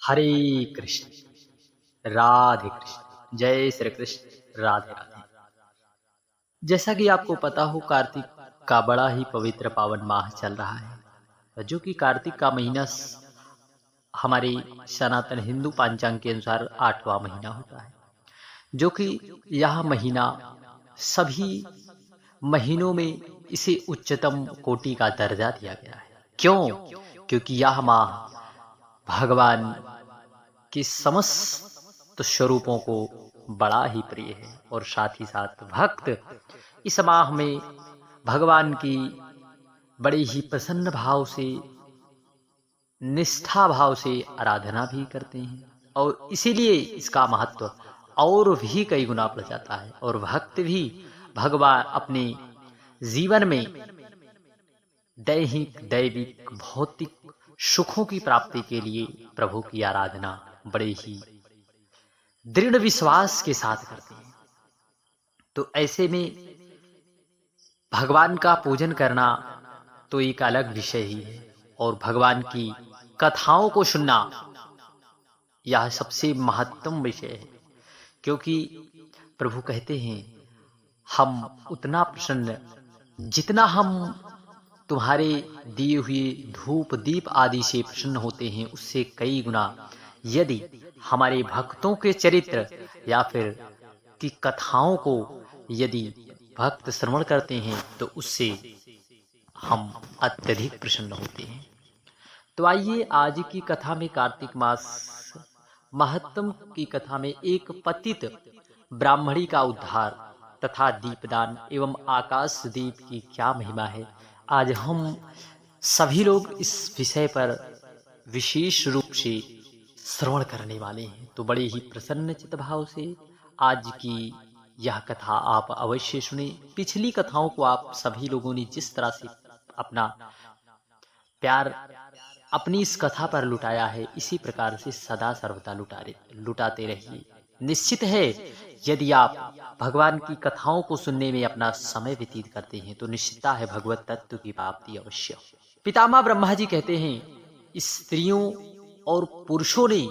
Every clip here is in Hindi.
हरे कृष्ण राधे कृष्ण जय श्री कृष्ण राधे राधे। जैसा कि आपको पता हो, कार्तिक का बड़ा ही पवित्र पावन माह चल रहा है, जो कि कार्तिक का महीना हमारे सनातन हिंदू पंचांग के अनुसार 8वां महीना होता है, जो कि यह महीना सभी महीनों में इसे उच्चतम कोटि का दर्जा दिया गया है। क्यों? क्योंकि यह माह भगवान के समस्त स्वरूपों को बड़ा ही प्रिय है और साथ ही साथ भक्त इस माह में भगवान की बड़े ही प्रसन्न भाव से, निष्ठा भाव से आराधना भी करते हैं और इसीलिए इसका महत्व और भी कई गुना बढ़ जाता है और भक्त भी भगवान अपने जीवन में दैहिक, दैविक, भौतिक सुखों की प्राप्ति के लिए प्रभु की आराधना बड़े ही दृढ़ विश्वास के साथ करते हैं। तो ऐसे में भगवान का पूजन करना तो एक अलग विषय ही है और भगवान की कथाओं को सुनना यह सबसे महत्तम विषय है, क्योंकि प्रभु कहते हैं हम उतना प्रसन्न, जितना हम तुम्हारे दिए हुए धूप दीप आदि से प्रसन्न होते हैं, उससे कई गुना यदि हमारे भक्तों के चरित्र या फिर की कथाओं को यदि भक्त श्रवण करते हैं तो उससे हम अत्यधिक प्रसन्न होते हैं। तो आइए आज की कथा में, कार्तिक मास महत्तम की कथा में, एक पतित ब्राह्मणी का उद्धार तथा दीपदान एवं आकाश दीप की क्या महिमा है, आज हम सभी लोग इस विषय पर विशेष रूप से श्रवण करने वाले हैं। तो बड़े ही प्रसन्न चित्त भाव से आज की यह कथा आप अवश्य सुने। पिछली कथाओं को आप सभी लोगों ने जिस तरह से अपना प्यार अपनी इस कथा पर लुटाया है, इसी प्रकार से सदा सर्वदा लुटाते रहिए। निश्चित है यदि आप भगवान की कथाओं को सुनने में अपना समय व्यतीत करते हैं तो निश्चितता है भगवत तत्व की प्राप्ति अवश्य। पितामह ब्रह्मा जी कहते हैं, स्त्रियों और पुरुषों ने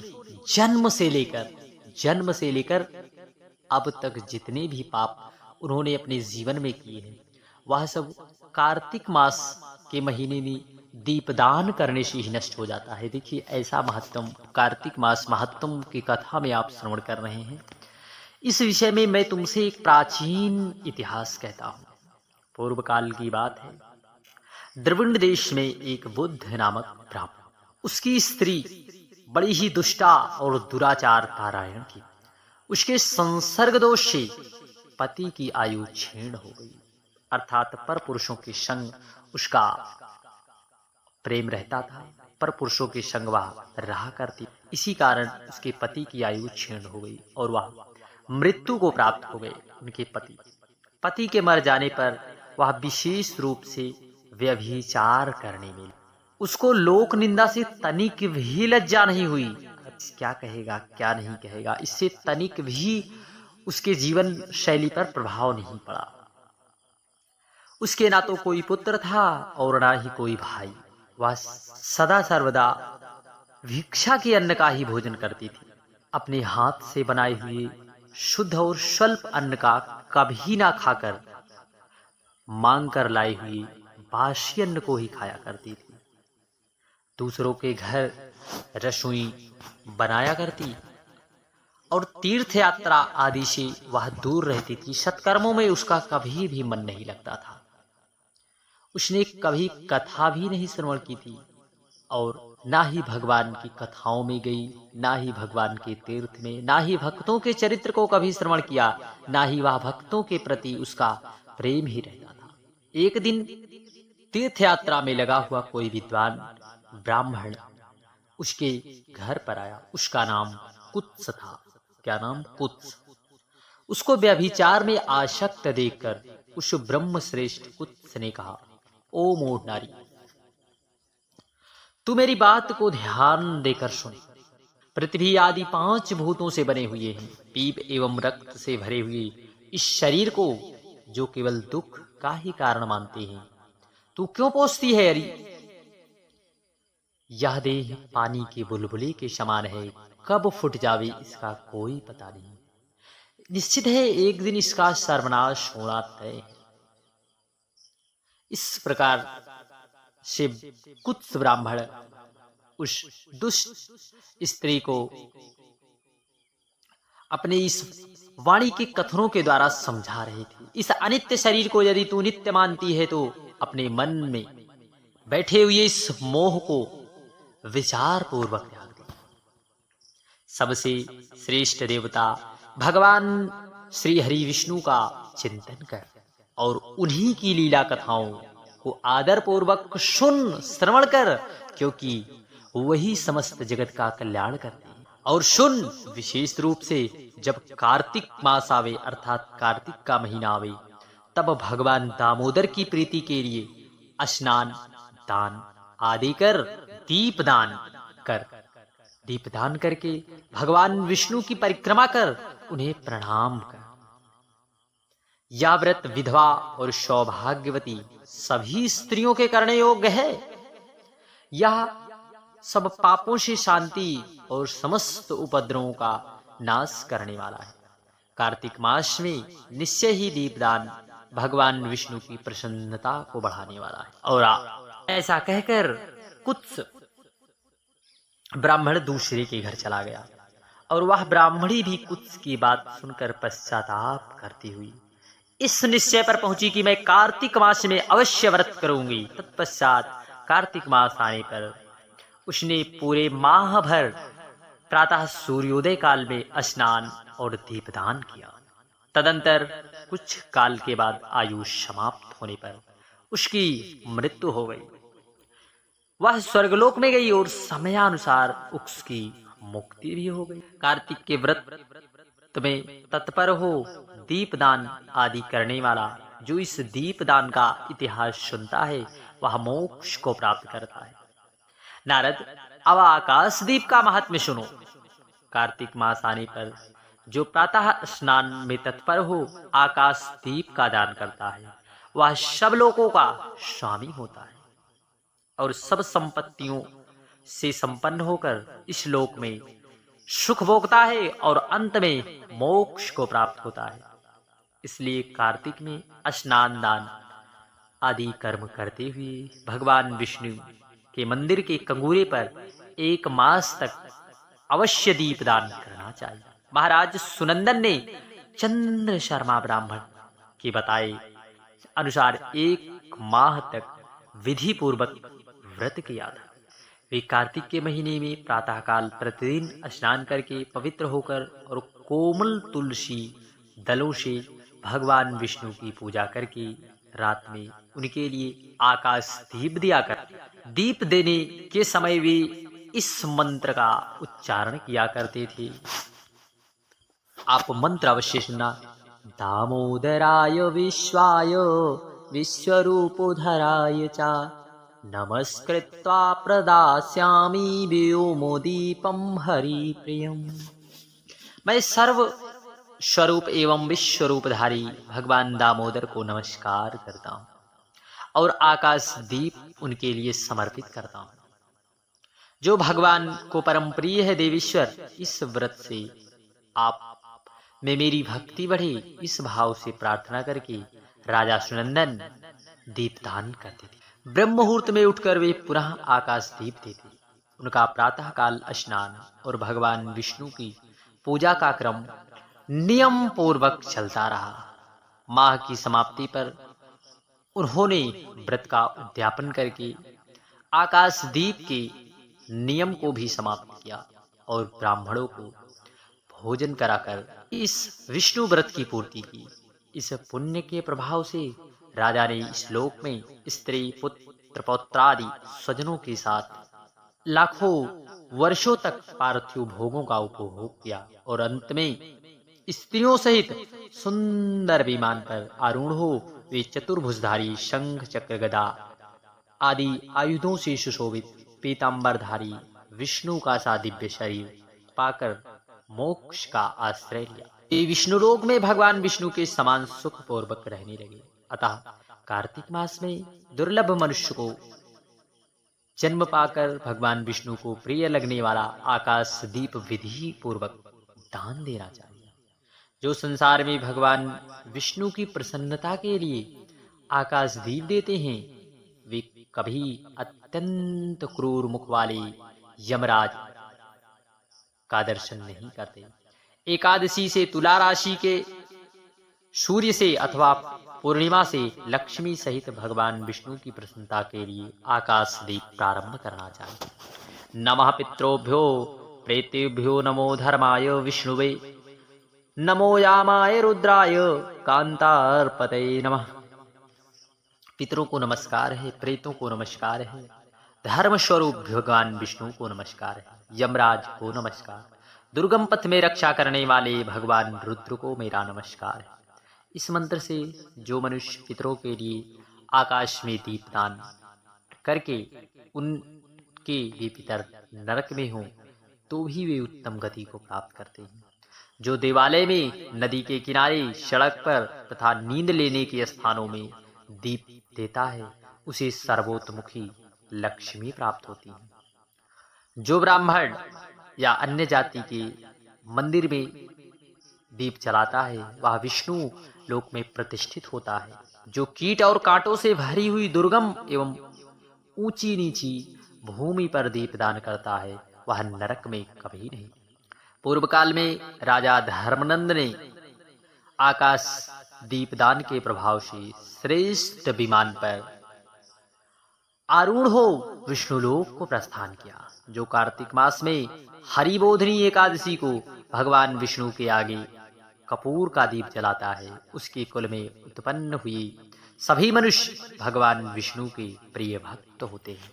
जन्म से लेकर अब तक जितने भी पाप उन्होंने अपने जीवन में किए हैं, वह सब कार्तिक मास के महीने में दीपदान करने से ही नष्ट हो जाता है। देखिए, ऐसा महत्तम कार्तिक मास महत्तम की कथा में आप श्रवण कर रहे हैं। इस विषय में मैं तुमसे एक प्राचीन इतिहास कहता हूँ। पूर्व काल की बात है। द्रविड़ देश में एक बुद्ध नामक ब्राह्मण, उसकी स्त्री बड़ी ही दुष्टा और दुराचार पारायण थी। उसके संसर्ग दोष से पति की आयु क्षीण हो गई, अर्थात पर पुरुषों के संग उसका प्रेम रहता था, पर पुरुषों के संग वह रहा करती। इसी कारण उसके पति की आयु क्षीण हो गई और वह मृत्यु को प्राप्त हो गए। उनके पति के मर जाने पर वह विशेष रूप से व्यभिचार करने में, उसको लोक निंदा से तनिक भी लज्जा नहीं हुई। क्या कहेगा क्या नहीं कहेगा, इससे तनिक भी उसके जीवन शैली पर प्रभाव नहीं पड़ा। उसके ना तो कोई पुत्र था और ना ही कोई भाई। वह सदा सर्वदा भिक्षा के अन्न का ही भोजन करती थी। अपने हाथ से बनाए हुए शुद्ध और स्वल्प अन्न का कभी ना खाकर मांग कर लाए हुए बासी अन्न को ही खाया करती थी। दूसरों के घर रसोई बनाया करती और तीर्थ यात्रा आदि से वह दूर रहती थी। सत्कर्मों में उसका कभी भी मन नहीं लगता था। उसने कभी कथा भी नहीं श्रवण की थी और ना ही भगवान की कथाओं में गई, ना ही भगवान के तीर्थ में, ना ही भक्तों के चरित्र को कभी श्रवण किया, ना ही वह भक्तों के प्रति उसका प्रेम ही रहता था। एक दिन तीर्थ यात्रा में लगा हुआ कोई विद्वान ब्राह्मण उसके घर पर आया। उसका नाम कुत्स था। क्या नाम? कुत्स। उसको व्यभिचार में आसक्त देखकर उस ब्रह्म श्रेष्ठ कुत्स ने कहा, ओ मूढ़ नारी, तू मेरी बात को ध्यान देकर सुन। पृथ्वी आदि 5 भूतों से बने हुए हैं। पीप एवं रक्त से भरे हुए इस शरीर को जो केवल दुख का ही कारण मानते हैं, तू क्यों पोसती है? अरी, यह देह पानी के बुलबुले के समान है, कब फूट जावे इसका कोई पता नहीं। निश्चित है एक दिन इसका सर्वनाश होना तय है। इस प्रकार से कुत्स ब्राह्मण उस दुष्ट स्त्री को अपने इस वाणी के कथनों के द्वारा समझा रहे थे। इस अनित्य शरीर को यदि तू नित्य मानती है तो अपने मन में बैठे हुए इस मोह को विचार पूर्वक त्याग दे। सबसे श्रेष्ठ देवता भगवान श्री हरि विष्णु का चिंतन कर और उन्हीं की लीला कथाओं को आदर पूर्वक सुन, श्रवण कर, क्योंकि वही समस्त जगत का कल्याण करते हैं। और सुन, विशेष रूप से जब कार्तिक मास आवे अर्थात कार्तिक का महीना आवे, तब भगवान दामोदर की प्रीति के लिए स्नान, दान आदि कर, दीपदान कर। दीपदान करके भगवान विष्णु की परिक्रमा कर उन्हें प्रणाम कर। यह व्रत विधवा और सौभाग्यवती सभी स्त्रियों के करने योग्य है। यह सब पापों से शांति और समस्त उपद्रवों का नाश करने वाला है। कार्तिक मास में निश्चय ही दीपदान भगवान विष्णु की प्रसन्नता को बढ़ाने वाला है। और ऐसा कहकर कुत्स ब्राह्मण दूसरे के घर चला गया और वह ब्राह्मणी भी कुत्स की बात सुनकर पश्चाताप करती हुई इस निश्चय पर पहुंची कि मैं कार्तिक मास में अवश्य व्रत करूंगी। तत्पश्चात कार्तिक मास आने पर उसने पूरे माह भर प्रातः सूर्योदय काल में स्नान और दीपदान किया। तदंतर कुछ काल के बाद आयु समाप्त होने पर उसकी मृत्यु हो गई। वह स्वर्गलोक में गई और समयानुसार उसकी मुक्ति भी हो गई। कार्तिक के व्रत में तत्पर हो दीपदान आदि करने वाला जो इस दीपदान का इतिहास सुनता है वह मोक्ष को प्राप्त करता है। नारद, अब आकाश दीप का महात्म्य सुनो। कार्तिक मास आने पर जो प्रातः स्नान में तत्पर हो आकाश दीप का दान करता है वह सब लोगों का स्वामी होता है और सब संपत्तियों से संपन्न होकर इस लोक में सुख भोगता है और अंत में मोक्ष को प्राप्त होता है। इसलिए कार्तिक में स्नान, दान आदि कर्म करते हुए भगवान विष्णु के मंदिर के कंगूरे पर 1 मास तक अवश्य दीपदान करना चाहिए। महाराज सुनंदन ने चंद्र शर्मा ब्राह्मण के बताए अनुसार 1 माह तक विधि पूर्वक व्रत किया था। वे कार्तिक के महीने में प्रातःकाल प्रतिदिन स्नान करके पवित्र होकर और कोमल तुलसी दलों से भगवान विष्णु की पूजा करके रात में उनके लिए आकाश दीप दिया करते। दीप देने के समय वे इस मंत्र का उच्चारण किया करते थे। आप मंत्र अवश्य सुनना। दामोदराय विश्वाय विश्वरूपोधराय च नमस्कृत्वा प्रदास्यामि व्योमोदीपम हरिप्रियम। मैं सर्व स्वरूप एवं विश्वरूपधारी भगवान दामोदर को नमस्कार करता हूँ और आकाश दीप उनके लिए समर्पित करता हूँ। जो भगवान को परम प्रिय है देवेश्वर, इस व्रत से आप में मेरी भक्ति बढ़े, इस भाव से प्रार्थना करके राजा सुनंदन दीपदान करते थे। ब्रह्म मुहूर्त में उठकर वे पुनः आकाश दीप देते। उनका प्रातः काल स्नान और भगवान विष्णु की पूजा का क्रम नियम पूर्वक चलता रहा। माह की समाप्ति पर उन्होंने व्रत का उद्यापन करके आकाश दीप के नियम को भी समाप्त किया और ब्राह्मणों को भोजन कराकर इस विष्णु व्रत की पूर्ति की। इस पुण्य के प्रभाव से राजा ने इस लोक में स्त्री, पुत्र, पौत्रादि स्वजनों के साथ लाखों वर्षों तक पार्थिव भोगों का उपभोग किया और अंत में स्त्रियों सहित सुंदर विमान पर आरूढ़ हो वे चतुर्भुजधारी शंख, चक्र, गदा आदि आयुधों से सुशोभित पीतांबरधारी विष्णु का सा दिव्य शरीर पाकर मोक्ष का आश्रय लिया। ये विष्णु लोक में भगवान विष्णु के समान सुख पूर्वक रहने लगे। अतः कार्तिक मास में दुर्लभ मनुष्य को जन्म पाकर भगवान विष्णु को प्रिय लगने वाला आकाश दीप विधि पूर्वक दान देना चाहिए। जो संसार में भगवान विष्णु की प्रसन्नता के लिए आकाश दीप देते हैं, वे कभी अत्यंत क्रूर मुख वाले यमराज का दर्शन नहीं करते। एकादशी से तुला राशि के सूर्य से अथवा पूर्णिमा से लक्ष्मी सहित भगवान विष्णु की प्रसन्नता के लिए आकाश दीप प्रारंभ करना चाहिए। नमः पितृभ्यो प्रेतेभ्यो नमो धर्माय विष्णुवे नमो यामाय रुद्राय कांतार्पतये नमः। पितरों को नमस्कार है, प्रेतों को नमस्कार है, धर्म स्वरूप भगवान विष्णु को नमस्कार है, यमराज को नमस्कार, दुर्गम पथ में रक्षा करने वाले भगवान रुद्र को मेरा नमस्कार है। इस मंत्र से जो मनुष्य पितरों के लिए आकाश में दीपदान करके उनके भी पितर नरक में हों तो भी वे उत्तम गति को प्राप्त करते हैं। जो देवालय में, नदी के किनारे, सड़क पर तथा नींद लेने के स्थानों में दीप देता है, उसे सर्वोत्तमुखी लक्ष्मी प्राप्त होती है। जो ब्राह्मण या अन्य जाति के मंदिर में दीप जलाता है, वह विष्णु लोक में प्रतिष्ठित होता है। जो कीट और कांटों से भरी हुई दुर्गम एवं ऊंची नीची भूमि पर दीपदान करता है, वह नरक में कभी नहीं। पूर्व काल में राजा धर्मनंद ने आकाश दीपदान के प्रभाव से श्रेष्ठ विमान पर आरूढ़ हो विष्णुलोक को प्रस्थान किया। जो कार्तिक मास में हरिबोधिनी एकादशी को भगवान विष्णु के आगे कपूर का दीप जलाता है, उसके कुल में उत्पन्न हुए सभी मनुष्य भगवान विष्णु के प्रिय भक्त होते हैं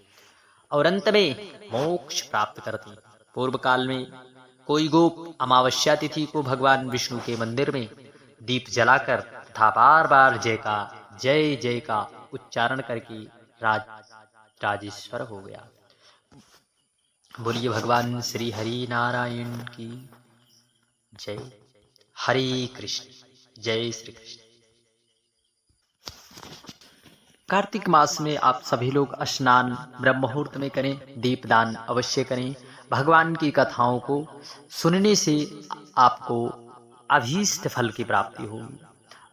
और अंत में मोक्ष प्राप्त करते हैं। पूर्व काल में कोई गोप अमावस्या तिथि को भगवान विष्णु के मंदिर में दीप जलाकर तथा बार बार जय जय का उच्चारण करके राजेश्वर हो गया। बोलिए भगवान श्री हरि नारायण की जय। हरे कृष्ण, जय श्री कृष्ण। कार्तिक मास में आप सभी लोग स्नान ब्रह्म मुहूर्त में करें, दीपदान अवश्य करें। भगवान की कथाओं को सुनने से आपको अभीष्ट फल की प्राप्ति होगी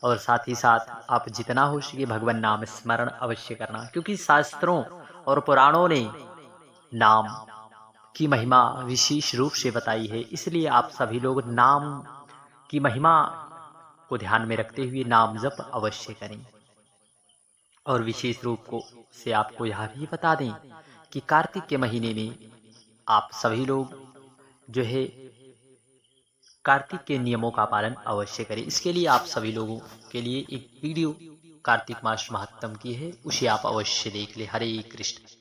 और साथ ही साथ आप जितना हो सके भगवान नाम स्मरण अवश्य करना, क्योंकि शास्त्रों और पुराणों ने नाम की महिमा विशेष रूप से बताई है। इसलिए आप सभी लोग नाम की महिमा को ध्यान में रखते हुए नाम जप अवश्य करें। और विशेष रूप से आपको यह भी बता दें कि कार्तिक के महीने में आप सभी लोग जो है कार्तिक के नियमों का पालन अवश्य करें। इसके लिए आप सभी लोगों के लिए एक वीडियो कार्तिक मास महात्म की है, उसे आप अवश्य देख लें। हरे कृष्ण।